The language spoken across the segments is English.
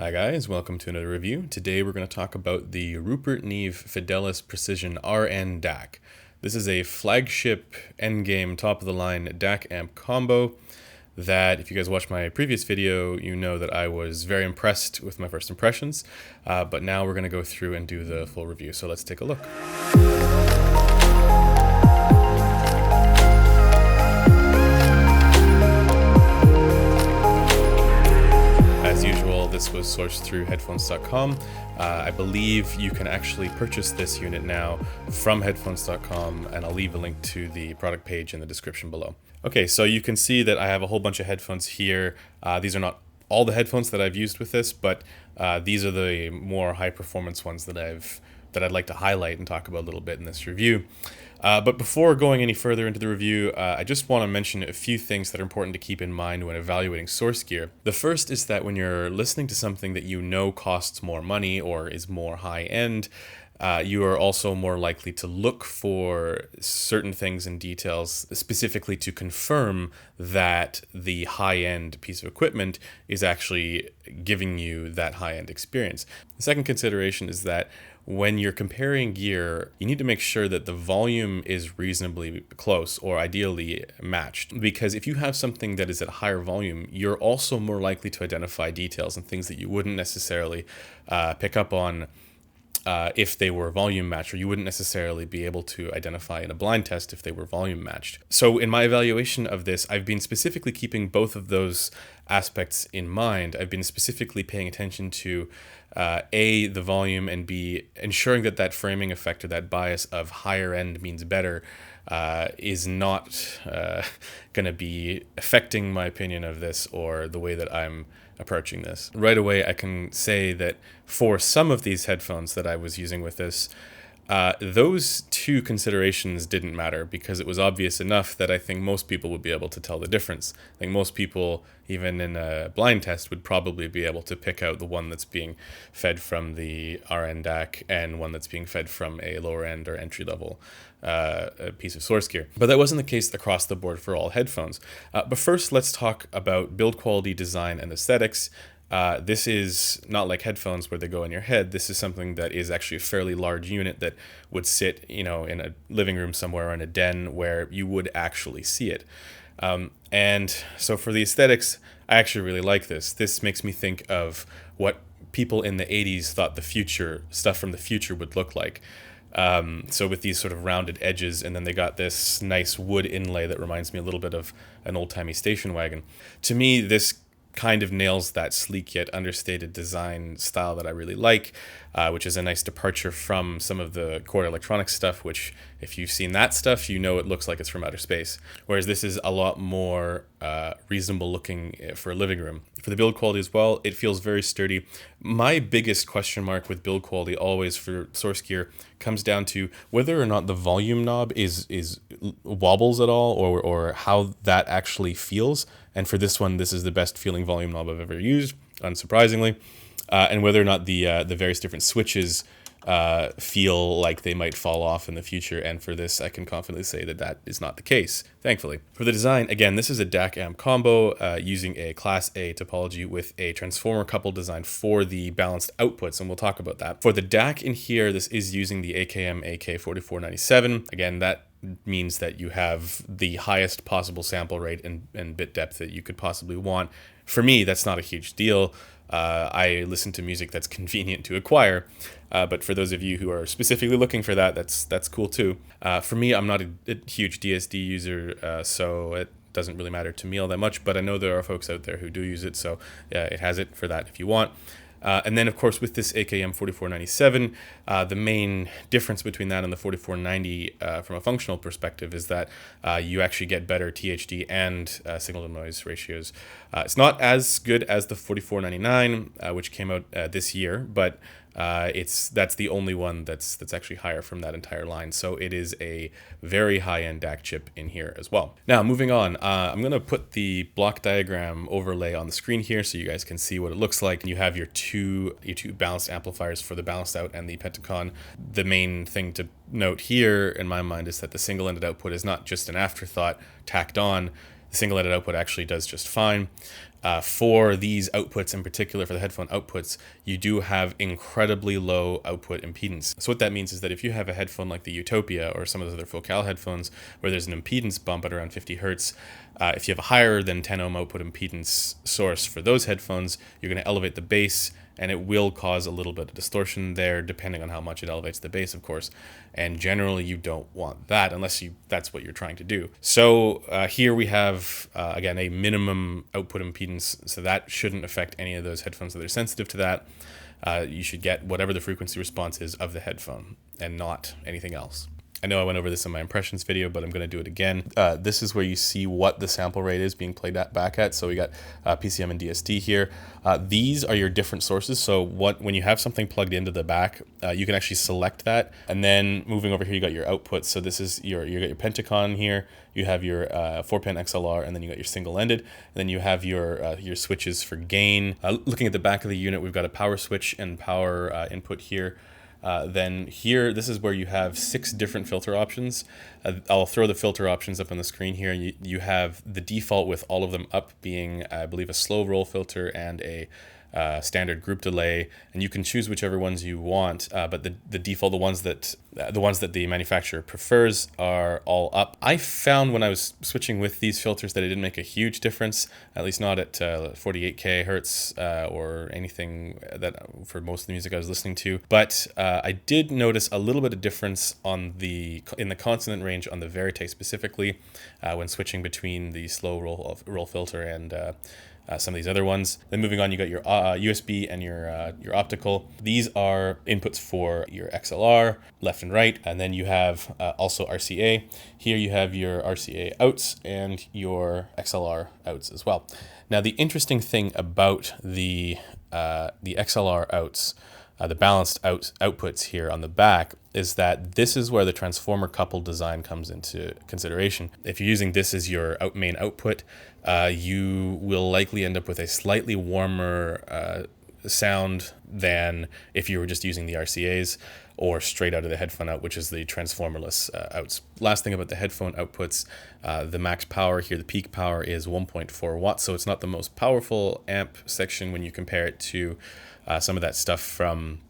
Hi guys, welcome to another review. Today we're going to talk about the Rupert Neve Fidelice Precision RN DAC. This is a flagship endgame top-of-the-line DAC amp combo that, if you guys watched my previous video, you know that I was very impressed with my first impressions, but now we're going to go through and do the full review, so let's take a look. As usual, this was sourced through headphones.com. I believe you can actually purchase this unit now from headphones.com, and I'll leave a link to the product page in the description below. Okay, so you can see that I have a whole bunch of headphones here. These are not all the headphones that I've used with this, but these are the more high performance ones that I'd like to highlight and talk about a little bit in this review. But before going any further into the review, I just want to mention a few things that are important to keep in mind when evaluating source gear. The first is that when you're listening to something that you know costs more money or is more high-end, you are also more likely to look for certain things and details specifically to confirm that the high-end piece of equipment is actually giving you that high-end experience. The second consideration is that when you're comparing gear, you need to make sure that the volume is reasonably close or ideally matched. Because if you have something that is at a higher volume, you're also more likely to identify details and things that you wouldn't necessarily pick up on if they were volume matched, or you wouldn't necessarily be able to identify in a blind test if they were volume matched. So in my evaluation of this, I've been specifically keeping both of those aspects in mind. I've been specifically paying attention to A, the volume, and B, ensuring that that framing effect or that bias of higher end means better is not going to be affecting my opinion of this or the way that I'm approaching this. Right away, I can say that for some of these headphones that I was using with this, those two considerations didn't matter because it was obvious enough that I think most people would be able to tell the difference. I think most people, even in a blind test, would probably be able to pick out the one that's being fed from the RN DAC and one that's being fed from a lower end or entry level piece of source gear. But that wasn't the case across the board for all headphones. But first, let's talk about build quality, design, and aesthetics. This is not like headphones where they go in your head. This is something that is actually a fairly large unit that would sit, in a living room somewhere or in a den where you would actually see it. And so for the aesthetics, I actually really like this. This makes me think of what people in the 80s thought stuff from the future would look like. So with these sort of rounded edges, and then they got this nice wood inlay that reminds me a little bit of an old-timey station wagon. To me, this kind of nails that sleek yet understated design style that I really like, which is a nice departure from some of the Chord Electronics stuff, which if you've seen that stuff, you know it looks like it's from outer space. Whereas this is a lot more reasonable looking for a living room. For the build quality as well, it feels very sturdy. My biggest question mark with build quality always for source gear comes down to whether or not the volume knob is wobbles at all, or how that actually feels. And for this one, this is the best feeling volume knob I've ever used, unsurprisingly. And whether or not the various different switches feel like they might fall off in the future. And for this, I can confidently say that that is not the case, thankfully. For the design, again, this is a DAC amp combo using a Class A topology with a transformer coupled design for the balanced outputs, and we'll talk about that. For the DAC in here, this is using the AKM AK4497. Again, that means that you have the highest possible sample rate and bit depth that you could possibly want. For me, that's not a huge deal. I listen to music that's convenient to acquire, but for those of you who are specifically looking for that, that's cool too. For me, I'm not a huge DSD user, so it doesn't really matter to me all that much, but I know there are folks out there who do use it, so it has it for that if you want. And then, of course, with this AKM 4497, the main difference between that and the 4490 from a functional perspective is that you actually get better THD and signal-to-noise ratios. It's not as good as the 4499, which came out this year, but that's the only one that's actually higher from that entire line. So it is a very high-end DAC chip in here as well. Now, moving on, I'm going to put the block diagram overlay on the screen here so you guys can see what it looks like. You have your two balanced amplifiers for the balanced out and the Pentacon. The main thing to note here in my mind is that the single-ended output is not just an afterthought tacked on. the single-ended output actually does just fine. For these outputs in particular, for the headphone outputs, you do have incredibly low output impedance. So what that means is that if you have a headphone like the Utopia or some of those other Focal headphones where there's an impedance bump at around 50 hertz, if you have a higher than 10 ohm output impedance source for those headphones, you're going to elevate the bass, and it will cause a little bit of distortion there, depending on how much it elevates the bass, of course. And generally, you don't want that unless that's what you're trying to do. So here we have, again, a minimum output impedance, so that shouldn't affect any of those headphones that are sensitive to that. You should get whatever the frequency response is of the headphone and not anything else. I know I went over this in my impressions video, but I'm going to do it again. This is where you see what the sample rate is being played back at. So we got PCM and DSD here. These are your different sources. So when you have something plugged into the back, you can actually select that. And then moving over here, you got your outputs. So this is you got your Pentacon here. You have your 4-pin XLR, and then you got your single-ended. And then you have your switches for gain. Looking at the back of the unit, we've got a power switch and power input here. Then here, this is where you have 6 different filter options. I'll throw the filter options up on the screen here. You have the default with all of them up being, I believe, a slow roll filter and a standard group delay, and you can choose whichever ones you want. But the default, the ones that the manufacturer prefers, are all up. I found when I was switching with these filters that it didn't make a huge difference, at least not at 48k hertz or anything that for most of the music I was listening to. But I did notice a little bit of difference in the consonant range on the Verite specifically when switching between the slow roll filter and some of these other ones. Then moving on, you got your USB and your optical. These are inputs for your XLR, left and right, and then you have also RCA. Here you have your RCA outs and your XLR outs as well. Now the interesting thing about the XLR outs, the balanced outputs here on the back, is that this is where the transformer coupled design comes into consideration. If you're using this as your main output, you will likely end up with a slightly warmer sound than if you were just using the RCAs or straight out of the headphone out, which is the transformerless outs. Last thing about the headphone outputs, the max power here, the peak power is 1.4 watts, so it's not the most powerful amp section when you compare it to some of that stuff from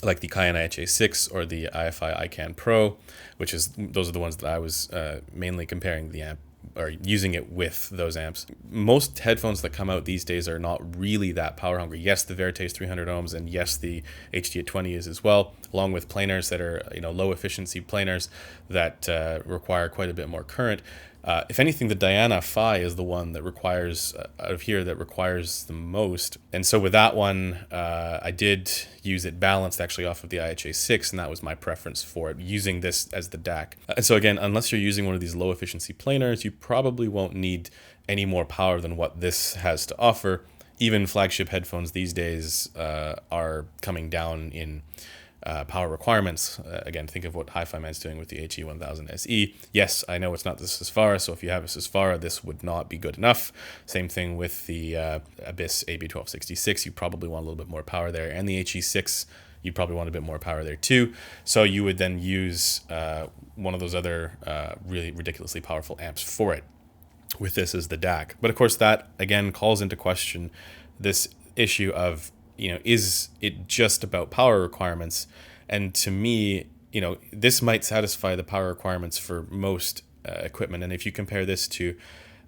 like the Cayenne IHA6 or the IFI iCan Pro, those are the ones that I was mainly comparing the amp or using it with those amps. Most headphones that come out these days are not really that power hungry. Yes, the Verite is 300 ohms, and yes, the HD820 is as well, along with planars that are low efficiency planars that require quite a bit more current. If anything, the Diana Phi is the one that requires out of here that requires the most. And so with that one, I did use it balanced actually off of the IHA6, and that was my preference for it, using this as the DAC. And so again, unless you're using one of these low efficiency planars, you probably won't need any more power than what this has to offer. Even flagship headphones these days are coming down in power requirements. Again, think of what Hi-Fi Man's doing with the HE1000 SE. Yes, I know it's not the Susvara, so if you have a Susvara, this would not be good enough. Same thing with the Abyss AB1266. You probably want a little bit more power there, and the HE6, you probably want a bit more power there too. So you would then use one of those other really ridiculously powerful amps for it with this as the DAC. But of course, that again calls into question this issue of, is it just about power requirements? And to me, this might satisfy the power requirements for most equipment. And if you compare this to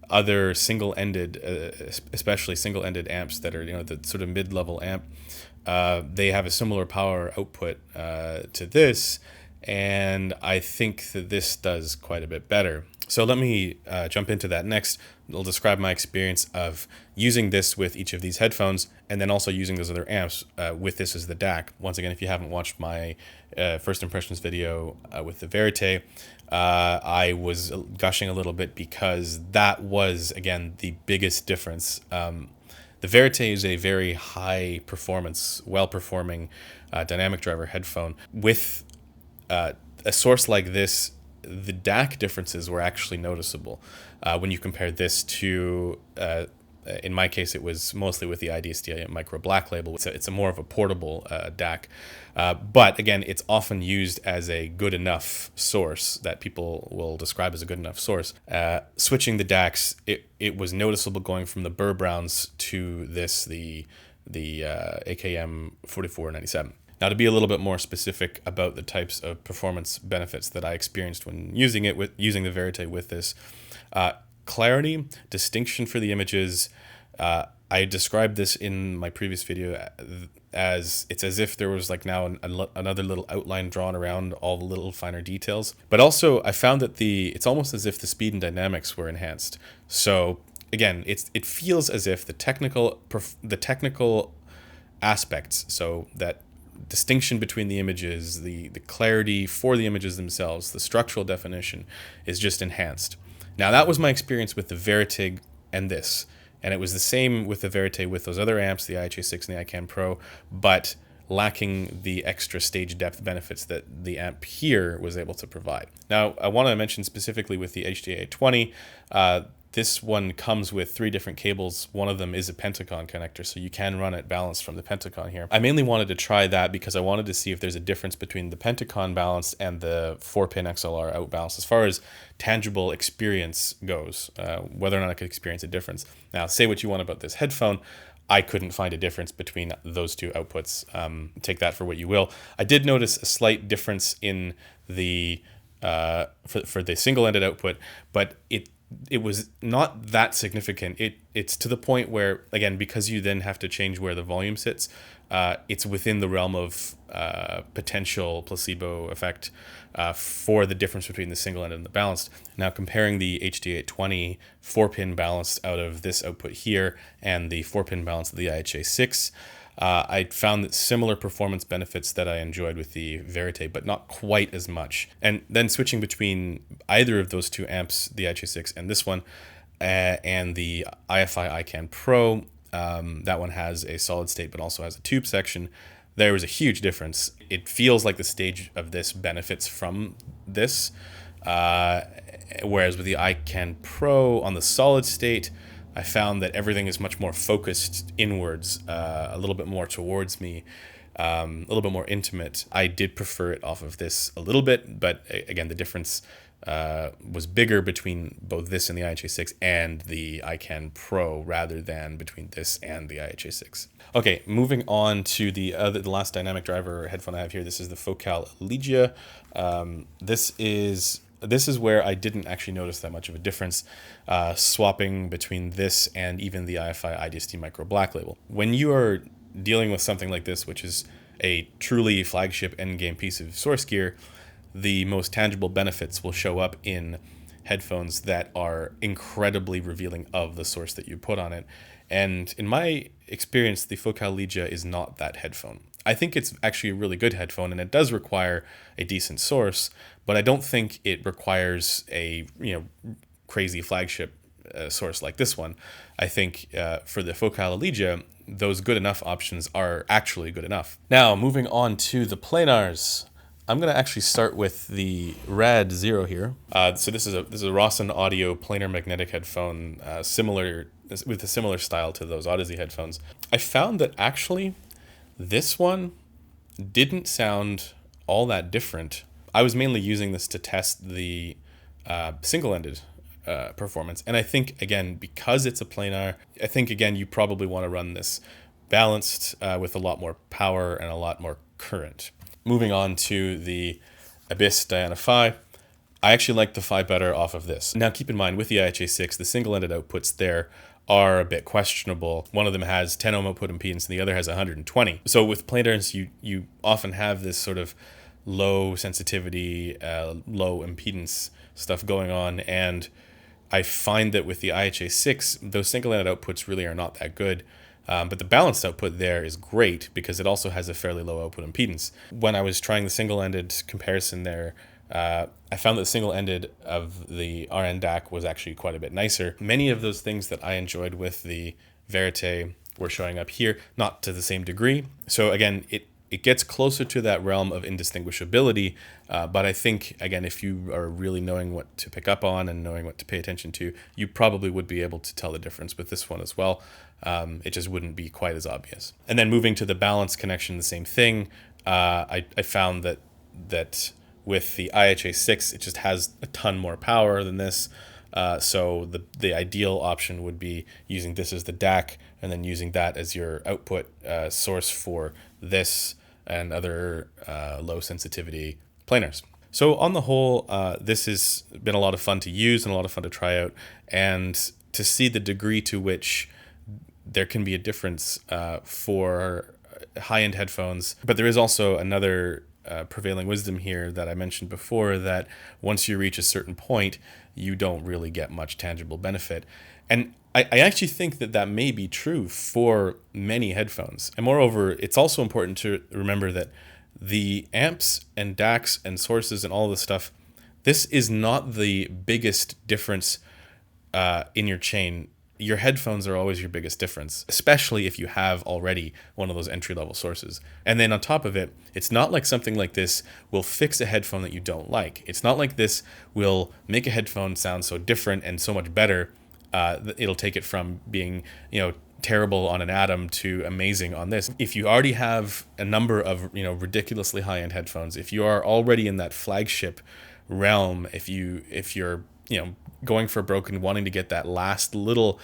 other single-ended, especially single-ended amps that are, the sort of mid-level amp, they have a similar power output to this. And I think that this does quite a bit better. So let me jump into that next. I'll describe my experience of using this with each of these headphones, and then also using those other amps with this as the DAC. Once again, if you haven't watched my first impressions video with the Verite, I was gushing a little bit because that was, again, the biggest difference. The Verite is a very high performance, well-performing dynamic driver headphone. With a source like this, the DAC differences were actually noticeable when you compare this to a In my case, it was mostly with the IDST Micro Black Label. It's a more of a portable DAC. But again, it's often used as a good enough source that people will describe as a good enough source. Switching the DACs, it was noticeable going from the Burr Browns to the AKM 4497. Now, to be a little bit more specific about the types of performance benefits that I experienced when using the Verite with this, clarity, distinction for the images. I described this in my previous video as it's as if there was like now another little outline drawn around all the little finer details. But also, I found that it's almost as if the speed and dynamics were enhanced. So again, it feels as if the technical aspects, so that distinction between the images, the clarity for the images themselves, the structural definition is just enhanced. Now, that was my experience with the Verite and this, and it was the same with the Verite with those other amps, the IHA6 and the iCan Pro, but lacking the extra stage depth benefits that the amp here was able to provide. Now, I want to mention specifically with the HDA20, this one comes with 3 different cables. One of them is a Pentacon connector, so you can run it balanced from the Pentacon here. I mainly wanted to try that because I wanted to see if there's a difference between the Pentacon balanced and the 4-pin XLR out balanced as far as tangible experience goes, whether or not I could experience a difference. Now, say what you want about this headphone, I couldn't find a difference between those two outputs. Take that for what you will. I did notice a slight difference in the for the single-ended output, but it was not that significant. It's to the point where, again, because you then have to change where the volume sits, it's within the realm of potential placebo effect for the difference between the single-ended and the balanced. Now, comparing the HD820 4-pin balanced out of this output here and the 4-pin balanced of the IHA6, I found that similar performance benefits that I enjoyed with the Verite, but not quite as much. And then switching between either of those two amps, the IHA6 and this one, and the IFI iCan Pro, that one has a solid state but also has a tube section. There was a huge difference. It feels like the stage of this benefits from this, whereas with the iCan Pro on the solid state, I found that everything is much more focused inwards, a little bit more towards me, a little bit more intimate. I did prefer it off of this a little bit, but again, the difference was bigger between both this and the IHA6 and the iCan Pro rather than between this and the IHA6. Okay, moving on to the last dynamic driver headphone I have here. This is the Focal Elegia. This is where I didn't actually notice that much of a difference swapping between this and even the IFI IDST Micro Black Label. When you are dealing with something like this, which is a truly flagship endgame piece of source gear, the most tangible benefits will show up in headphones that are incredibly revealing of the source that you put on it. And in my experience, the Focal Elegia is not that headphone. I think it's actually a really good headphone, and it does require a decent source, but I don't think it requires a crazy flagship source like this one. I think for the Focal Elegia, those good enough options are actually good enough. Now, moving on to the planars. I'm going to actually start with the Rad Zero here. So this is a Rawson Audio planar magnetic headphone, with a similar style to those Odyssey headphones. I found that actually this one didn't sound all that different. I was mainly using this to test the single-ended performance, and I think, again, because it's a planar, I think, again, you probably want to run this balanced with a lot more power and a lot more current. Moving on to the Abyss Diana Phi, I actually like the Phi better off of this. Now, keep in mind, with the IHA6, the single-ended outputs there are a bit questionable. One of them has 10 ohm output impedance and the other has 120. So with planars, you often have this sort of low sensitivity, low impedance stuff going on, and I find that with the IHA6, those single-ended outputs really are not that good. But the balanced output there is great because it also has a fairly low output impedance. When I was trying the single-ended comparison there, I found that the single-ended of the RN DAC was actually quite a bit nicer. Many of those things that I enjoyed with the Verite were showing up here, not to the same degree. So again, it gets closer to that realm of indistinguishability. But I think, again, if you are really knowing what to pick up on and knowing what to pay attention to, you probably would be able to tell the difference with this one as well. It just wouldn't be quite as obvious. And then moving to the balance connection, the same thing. I found that with the IHA6, it just has a ton more power than this. So the ideal option would be using this as the DAC and then using that as your output source for this and other low sensitivity planars. So on the whole, this has been a lot of fun to use and a lot of fun to try out, and to see the degree to which there can be a difference for high-end headphones. But there is also another prevailing wisdom here that I mentioned before, that once you reach a certain point, you don't really get much tangible benefit. And I actually think that may be true for many headphones. And moreover, it's also important to remember that the amps and DACs and sources and all this stuff, this is not the biggest difference in your chain. Your headphones are always your biggest difference, especially if you have already one of those entry-level sources. And then on top of it, it's not like something like this will fix a headphone that you don't like. It's not like this will make a headphone sound so different and so much better. It'll take it from being, terrible on an Atom to amazing on this. If you already have a number of, ridiculously high-end headphones, if you are already in that flagship realm, if you're going for broke and wanting to get that last little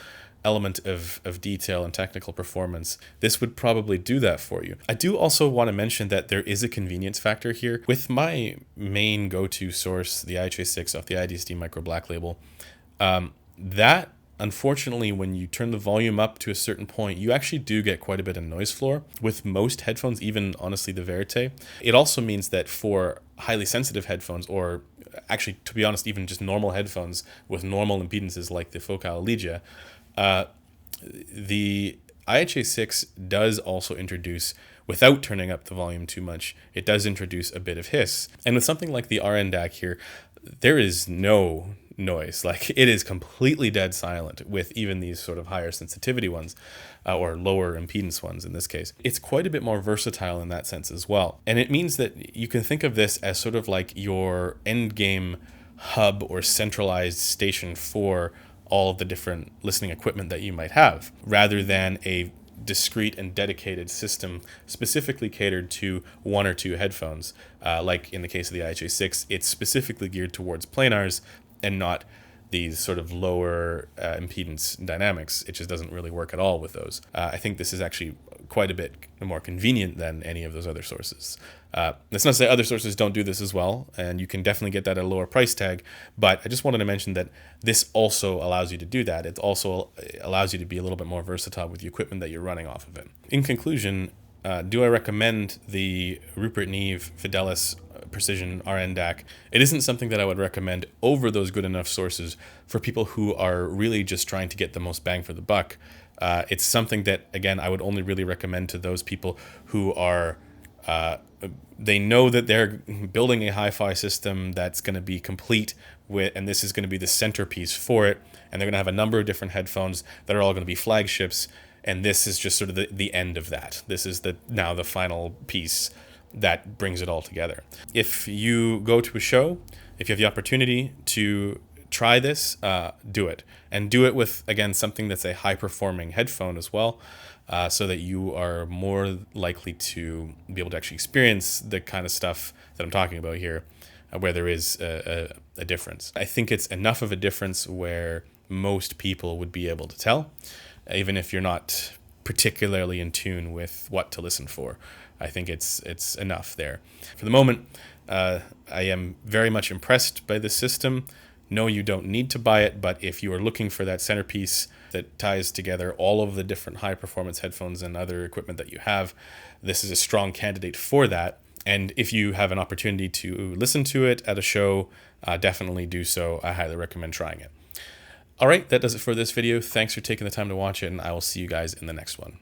element of detail and technical performance, this would probably do that for you. I do also want to mention that there is a convenience factor here. With my main go-to source, the IHA6 off the IDSD Micro Black Label, that unfortunately, when you turn the volume up to a certain point, you actually do get quite a bit of noise floor with most headphones, even honestly the Verite. It also means that for highly sensitive headphones, or actually, to be honest, even just normal headphones with normal impedances like the Focal Elegia, the IHA6 does also introduce, without turning up the volume too much, it does introduce a bit of hiss. And with something like the RN DAC here, there is no noise. Like, it is completely dead silent with even these sort of higher sensitivity ones, or lower impedance ones in this case. It's quite a bit more versatile in that sense as well. And it means that you can think of this as sort of like your end game hub or centralized station for all of the different listening equipment that you might have, rather than a discrete and dedicated system specifically catered to one or two headphones. Like in the case of the IHA6, it's specifically geared towards planars and not these sort of lower impedance dynamics. It just doesn't really work at all with those. I think this is actually quite a bit more convenient than any of those other sources. That's not to say other sources don't do this as well, and you can definitely get that at a lower price tag, but I just wanted to mention that this also allows you to do that. It also allows you to be a little bit more versatile with the equipment that you're running off of it. In conclusion, do I recommend the Rupert Neve Fidelice Precision RN DAC? It isn't something that I would recommend over those good enough sources for people who are really just trying to get the most bang for the buck. It's something that, again, I would only really recommend to those people who are, they know that they're building a hi-fi system that's going to be complete with, and this is going to be the centerpiece for it, and they're going to have a number of different headphones that are all going to be flagships, and this is just sort of the end of that. This is now the final piece that brings it all together. If you go to a show, if you have the opportunity to try this, do it. And do it with, again, something that's a high-performing headphone as well, so that you are more likely to be able to actually experience the kind of stuff that I'm talking about here, where there is a difference. I think it's enough of a difference where most people would be able to tell, even if you're not particularly in tune with what to listen for. I think it's enough there. For the moment, I am very much impressed by this system. No, you don't need to buy it, but if you are looking for that centerpiece that ties together all of the different high-performance headphones and other equipment that you have, this is a strong candidate for that. And if you have an opportunity to listen to it at a show, definitely do so. I highly recommend trying it. All right, that does it for this video. Thanks for taking the time to watch it, and I will see you guys in the next one.